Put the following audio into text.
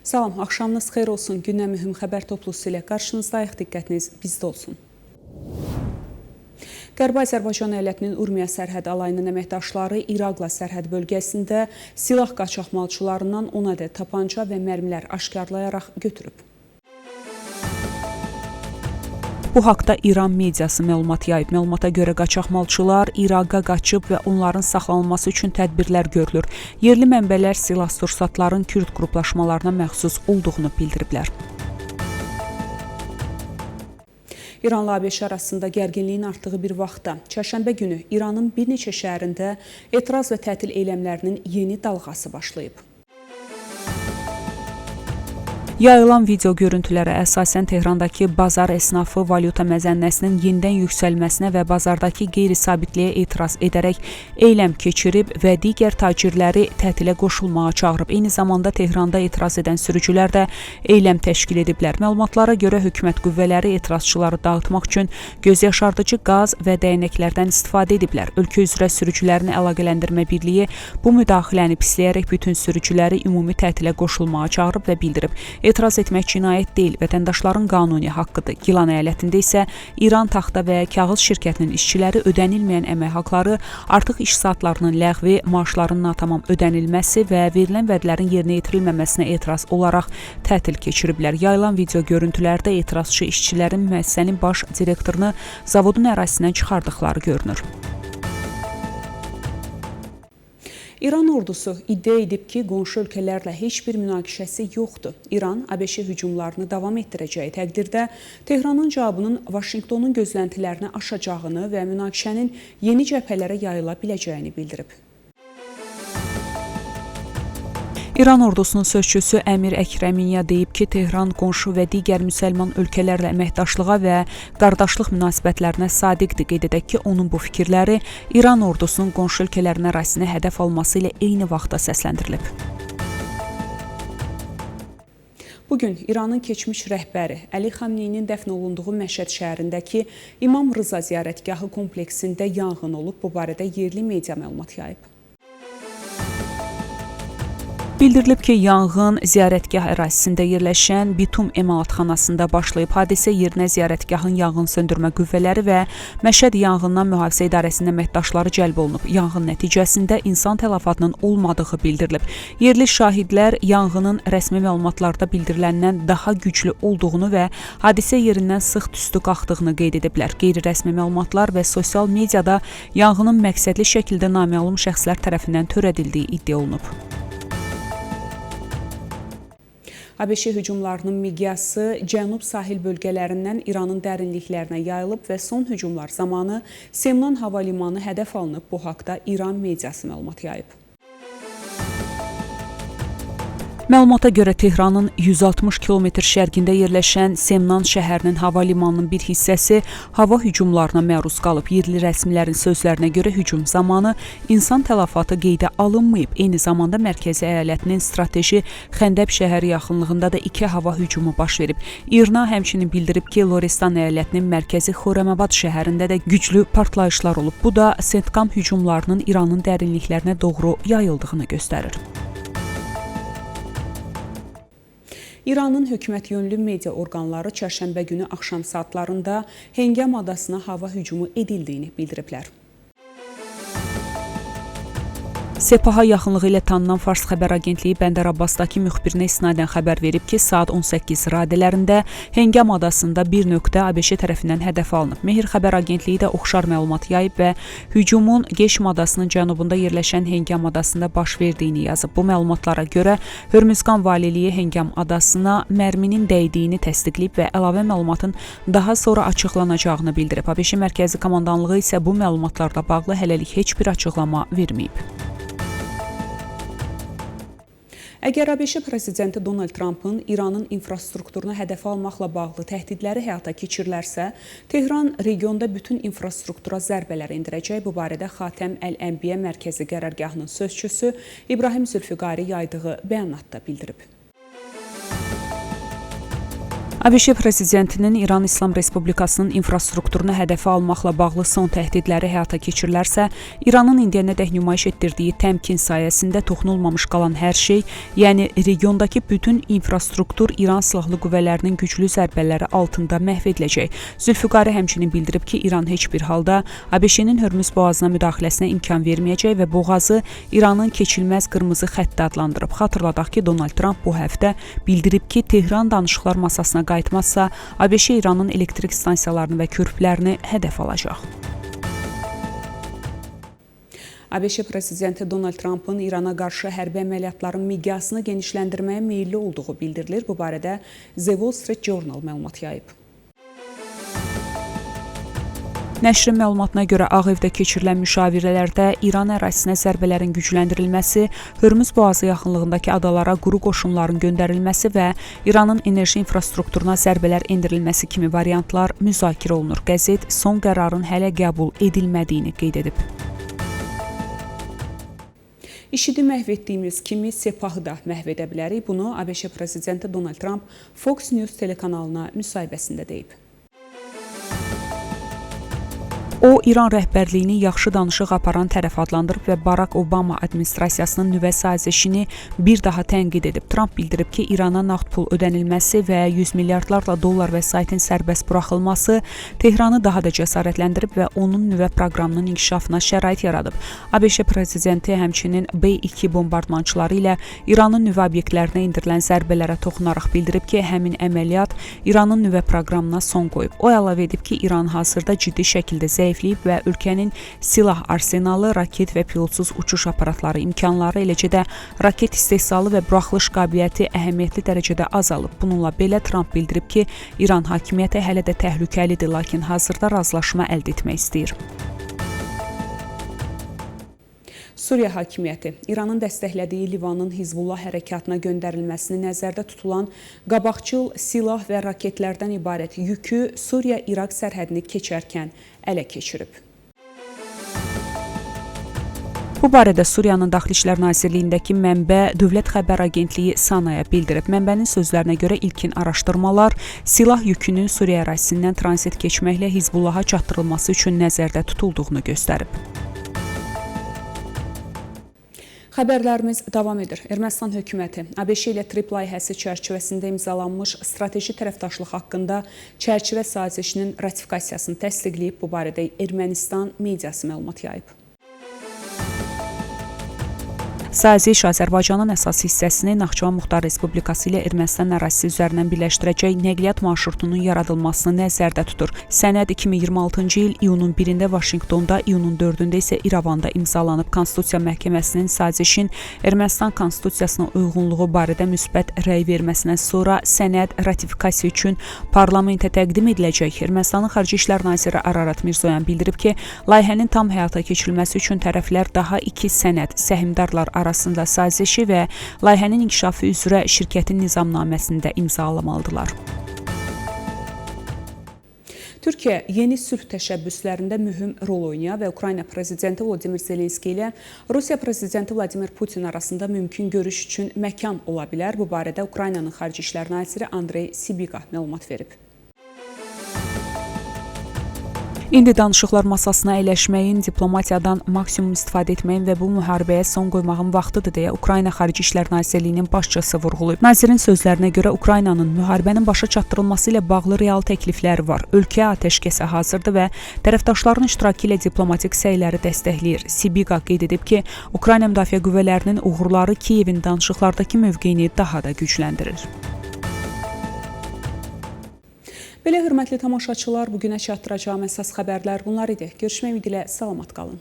Salam, axşamınız xeyir olsun. Günə mühüm xəbər toplusu ilə qarşınızdayıq. Diqqətiniz bizdə olsun. Qərbi Azərbaycan əyalətinin Urmiya sərhəd alayının əməkdaşları İraqla sərhəd bölgəsində silah qaçaqmalçılarından 10 ədəd tapanca və mərmilər aşkarlayaraq götürüb. Bu haqda İran mediası məlumat yayıb. Məlumata görə qaçaqmalçılar İraqa qaçıb və onların saxlanılması üçün tədbirlər görülür. Yerli mənbələr silah-sursatların Kürd qruplaşmalarına məxsus olduğunu bildiriblər. İranla ABŞ arasında gərginliyin artdığı bir vaxtda çərşənbə günü İranın bir neçə şəhərində etiraz və tətil eylemlərinin yeni dalğası başlayıb. Yayılan video görüntülərə əsasən Tehrandakı bazar esnafı valyuta məzənnəsinin yenidən yüksəlməsinə və bazardakı qeyri-sabitliyə etiraz edərək eyləm keçirib və digər tacirləri tətilə qoşulmağa çağırıb. Eyni zamanda Tehranda etiraz edən sürücülər də eyləm təşkil ediblər. Məlumatlara görə hökumət qüvvələri etirazçıları dağıtmaq üçün gözyaşardıcı qaz və dəyənəklərdən istifadə ediblər. Ölkə üzrə Sürücülərin Əlaqələndirmə Birliyi bu müdaxiləni pisləyərək bütün sürücüləri ümumi tətilə qoşulmağa çağırıb və bildirib. Etiraz etmək cinayət deyil, vətəndaşların qanuni haqqıdır. Gilan əyalətində isə İran taxta və kağız şirkətinin işçiləri ödənilməyən əmək haqları, artıq iş saatlarının ləğvi, maaşlarının natamam ödənilməsi və verilən vədlərin yerinə yetirilməməsinə etiraz olaraq tətil keçiriblər. Yayılan video görüntülərdə etirazçı işçilərin müəssisənin baş direktorunu zavodun ərazisindən çıxardıqları görünür. İran ordusu iddia edib ki, qonşu ölkələrlə heç bir münaqişəsi yoxdur. İran, ABŞ hücumlarını davam etdirəcəyi təqdirdə Tehranın cavabının Vaşinqtonun gözləntilərini aşacağını və münaqişənin yeni cəbhələrə yayıla biləcəyini bildirib. İran ordusunun sözçüsü Əmir Əkrəminya deyib ki, Tehran qonşu və digər müsəlman ölkələrlə əməkdaşlığa və qardaşlıq münasibətlərinə sadiqdir. Qeyd edək ki, onun bu fikirləri İran ordusunun qonşu ölkələrin ərazisini hədəf alması ilə eyni vaxtda səsləndirilib. Bugün İranın keçmiş rəhbəri Əli Xamneyinin dəfn olunduğu Məşəd şəhərindəki İmam Rıza ziyarətgahı kompleksində yanğın olub. Bu barədə yerli media məlumat yayıb. Bildirilib ki, yanğın ziyarətgah ərazisində yerləşən Bitum emalatxanasında başlayıb. Hadisə yerinə ziyarətgahın yanğın söndürmə qüvvələri və Məşəd yanğından mühafizə idarəsinin əməkdaşları cəlb olunub. Yanğın nəticəsində insan tələfatının olmadığı bildirilib. Yerli şahidlər yanğının rəsmi məlumatlarda bildiriləndən daha güclü olduğunu və hadisə yerindən sıx tüstü qalxdığını qeyd ediblər. Qeyri-rəsmi məlumatlar və sosial mediada yanğının məqsədli şəkildə naməlum şəxslər tərəfindən törədildiyi iddia olunub. ABŞ hücumlarının miqyası cənub sahil bölgələrindən İranın dərinliklərinə yayılıb və son hücumlar zamanı Semnan hava limanı hədəf alınıb. Bu haqda İran mediası məlumat yayıb. Məlumata görə Tehranın 160 km şərqində yerləşən Semnan şəhərinin hava limanının bir hissəsi hava hücumlarına məruz qalıb. Yerli rəsmilərin sözlərinə görə hücum zamanı insan tələfatı qeydə alınmayıb. Eyni zamanda mərkəzi əyalətinin strateji Xəndəb şəhəri yaxınlığında da 2 hava hücumu baş verib. İRNA həmçinin bildirib ki, Lorestan əyalətinin mərkəzi Xorəməbad şəhərində də güclü partlayışlar olub. Bu da Sentkam hücumlarının İranın dərinliklərinə doğru yayıldığını göstərir. İranın hökumət yönlü media orqanları çərşənbə günü axşam saatlarında Hengam adasına hava hücumu edildiyini bildiriblər. Sepaha yaxınlığı ilə tanınan Fars xəbər agentliyi Bəndər Abbasdakı müxbirinə isnadən xəbər verib ki, saat 18 radələrində Hengam adasında bir nöqtə ABŞ tərəfindən hədəf alınıb. Mehr xəbər agentliyi də oxşar məlumat yayıb və hücumun Geşm adasının cənubunda yerləşən Hengam adasında baş verdiyini yazıb. Bu məlumatlara görə Hörmüzqan valiliyi Hengam adasına mərminin dəydiyini təsdiqləyib və əlavə məlumatın daha sonra açıqlanacağını bildirib. ABŞ mərkəzi komandanlığı isə bu məlumatlarla bağlı hələlik heç bir açıqlama verməyib. Əgər ABŞ prezidenti Donald Trumpın İranın infrastrukturunu hədəfə almaqla bağlı təhdidləri həyata keçirilərsə, Tehran regionda bütün infrastruktura zərbələr endirəcək. Bu barədə Xatəm Əl-Ənbiyə mərkəzi qərargahının sözçüsü İbrahim Zülfüqari yaydığı bəyanatda bildirib. ABŞ prezidentinin İran İslam Respublikasının infrastrukturunu hədəfə almaqla bağlı son təhdidləri həyata keçirilərsə, İranın indiyənədək nümayiş etdirdiyi təmkin sayəsində toxunulmamış qalan hər şey, yəni regiondakı bütün infrastruktur İran silahlı qüvvələrinin güclü zərbələri altında məhv ediləcək. Zülfüqarı həmçinin bildirib ki, İran heç bir halda ABŞ-nin Hörmüz boğazına müdaxiləsinə imkan verməyəcək və boğazı İranın keçilməz qırmızı xətti adlandırıb. Xatırladaq ki, Donald Trump bu həftə bildirib ki, Tehran danışıqlar masasına qayıtmazsa, ABŞ İranın elektrik stansiyalarını və körpülərini hədəf alacaq. ABŞ prezidenti Donald Trump'ın İrana qarşı hərbi əməliyyatların miqyasını genişləndirməyə meyilli olduğu bildirilir. Bu barədə The Wall Street Journal məlumat yayıb. Nəşrin məlumatına görə Ağ Evdə keçirilən müşavirələrdə İran ərazisinə zərbələrin gücləndirilməsi, Hörmüz boğazı yaxınlığındakı adalara quru qoşunların göndərilməsi və İranın enerji infrastrukturuna zərbələr endirilməsi kimi variantlar müzakirə olunur. Qəzet son qərarın hələ qəbul edilmədiyini qeyd edib. IŞİD-i məhv etdiyimiz kimi Sepahı da məhv edə bilərik. Bunu ABŞ prezidenti Donald Trump Fox News telekanalına müsahibəsində deyib. O, İran rəhbərliyini yaxşı danışıq aparan tərəf adlandırıb və Barack Obama administrasiyasının nüvə sazişini bir daha tənqid edib. Trump bildirib ki, İrana nağd pul ödənilməsi və 100 milyardlarla dollar vəsaitin sərbəst buraxılması Tehranı daha da cəsarətləndirib və onun nüvə proqramının inkişafına şərait yaradıb. ABŞ prezidenti həmçinin B-2 bombardmançıları ilə İranın nüvə obyektlərinə endirilən zərbələrə toxunaraq bildirib ki, həmin əməliyyat İranın nüvə proqramına son qoyub. O əlavə edib ki, İran hazırda ciddi şəkildə zəifləyib və ölkənin silah arsenalı, raket və pilotsuz uçuş aparatları imkanları, eləcə də raket istehsalı və buraxılış qabiliyyəti əhəmiyyətli dərəcədə azalıb. Bununla belə Trump bildirib ki, İran hakimiyyəti hələ də təhlükəlidir, lakin hazırda razılaşma əldə etmək istəyir. Suriya hakimiyyəti İranın dəstəklədiyi Livanın Hizbullah hərəkatına göndərilməsini nəzərdə tutulan qabaqcıl silah və raketlərdən ibarət yükü Suriya-İraq sərhədini keçərkən ələ keçirib. Bu barədə Suriyanın Daxili İşlər Nazirliyindəki mənbə Dövlət Xəbər Agentliyi SANA-ya bildirib. Mənbənin sözlərinə görə ilkin araşdırmalar silah yükünün Suriya ərazisindən tranzit keçməklə Hizbullaha çatdırılması üçün nəzərdə tutulduğunu göstərib. Xəbərlərimiz davam edir. Ermənistan hökuməti ABŞ ilə TRIP layihəsi çərçivəsində imzalanmış strateji tərəfdaşlıq haqqında çərçivə sazişinin ratifikasiyasını təsdiqləyib. Bu barədə Ermənistan mediası məlumat yayıb. Saziş Azərbaycanın əsas hissəsini Naxçıvan Muxtar Respublikası ilə Ermənistan ərazisi üzərindən birləşdirəcək nəqliyyat marşrutunun yaradılmasını nəzərdə tutur. Sənəd 2026-cı il iyunun 1-də Vaşinqtonda, iyunun 4-də isə İrəvanda imzalanıb. Konstitusiya Məhkəməsinin sazişin Ermənistan Konstitusiyasına uyğunluğu barədə müsbət rəy verməsindən sonra sənəd ratifikasiya üçün parlamentə təqdim ediləcək. Ermənistanın Xarici İşlər Naziri Ararat Mirzoyan bildirib ki, layihənin tam həyata keçirilməsi üçün tərəflər daha 2 sənəd, səhmdarlar arasında sazişi və layihənin inkişafı üzrə şirkətin nizamnaməsini də imzalamalıdırlar. Türkiyə yeni sülh təşəbbüslərində mühüm rol oynaya və Ukrayna prezidenti Vladimir Zelenski ilə Rusiya prezidenti Vladimir Putin arasında mümkün görüş üçün məkan ola bilər. Bu barədə Ukraynanın Xarici İşlər Naziri Andrey Sibiqa məlumat verib. İndi danışıqlar masasına əyləşməyin, diplomatiyadan maksimum istifadə etməyin və bu müharibəyə son qoymağın vaxtıdır deyə Ukrayna Xarici İşlər Nazirliyinin başçısı vurğulayıb. Nazirin sözlərinə görə Ukraynanın müharibənin başa çatdırılması ilə bağlı real təklifləri var. Ölkə atəşkəsə hazırdır və tərəfdaşların iştirakı ilə diplomatik səyləri dəstəkləyir. Sibiqa qeyd edib ki, Ukrayna müdafiə qüvvələrinin uğurları Kiyevin danışıqlardakı mövqeyini daha da gücləndirir. Belə hörmətli tamaşaçılar, bugünə çatdıracağım əsas xəbərlər bunlar idi. Görüşmək ümidi ilə salamat qalın.